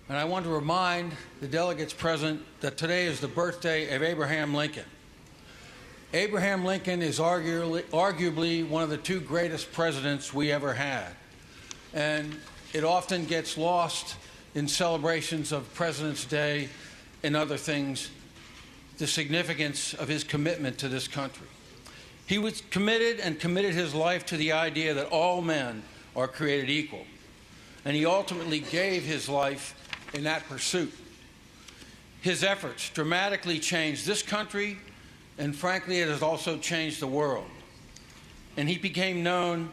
And I want to remind the delegates present that today is the birthday of Abraham Lincoln. Abraham Lincoln is arguably one of the two greatest presidents we ever had. And it often gets lost in celebrations of President's Day and other things, the significance of his commitment to this country. He was committed his life to the idea that all men are created equal. And he ultimately gave his life in that pursuit. His efforts dramatically changed this country, and frankly, it has also changed the world. And he became known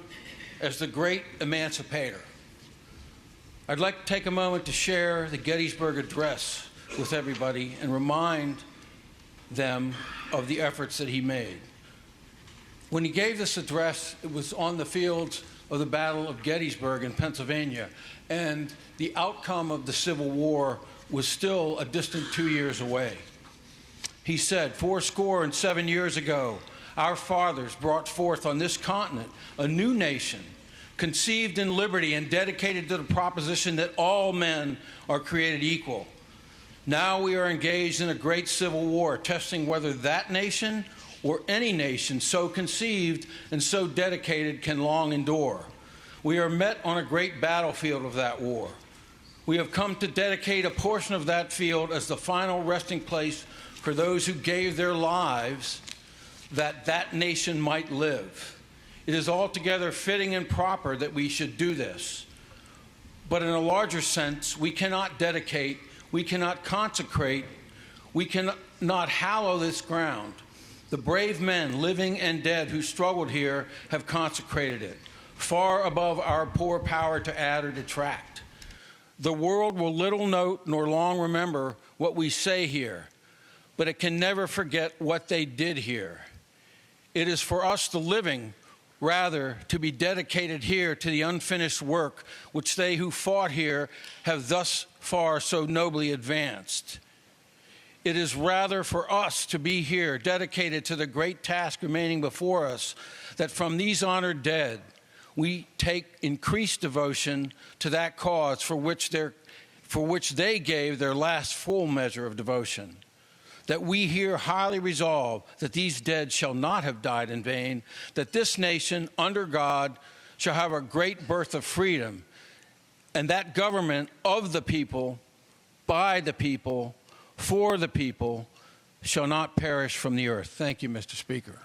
as the great emancipator. I'd like to take a moment to share the Gettysburg Address with everybody and remind them of the efforts that he made. When he gave this address, it was on the fields of the Battle of Gettysburg in Pennsylvania, and the outcome of the Civil War was still a distant 2 years away. He said, 77 years ago, our fathers brought forth on this continent a new nation, conceived in liberty and dedicated to the proposition that all men are created equal. Now we are engaged in a great civil war, testing whether that nation or any nation so conceived and so dedicated can long endure. We are met on a great battlefield of that war. We have come to dedicate a portion of that field as the final resting place for those who gave their lives that that nation might live. It is altogether fitting and proper that we should do this. But in a larger sense, we cannot dedicate, we cannot consecrate, we cannot hallow this ground. The brave men, living and dead, who struggled here have consecrated it, far above our poor power to add or detract. The world will little note nor long remember what we say here, but it can never forget what they did here. It is for us, the living, rather, to be dedicated here to the unfinished work which they who fought here have thus far so nobly advanced. It is rather for us to be here, dedicated to the great task remaining before us, that from these honored dead, we take increased devotion to that cause for which they gave their last full measure of devotion. That we here highly resolve that these dead shall not have died in vain, that this nation, under God, shall have a great birth of freedom, and that government of the people, by the people, for the people, shall not perish from the earth. Thank you, Mr. Speaker.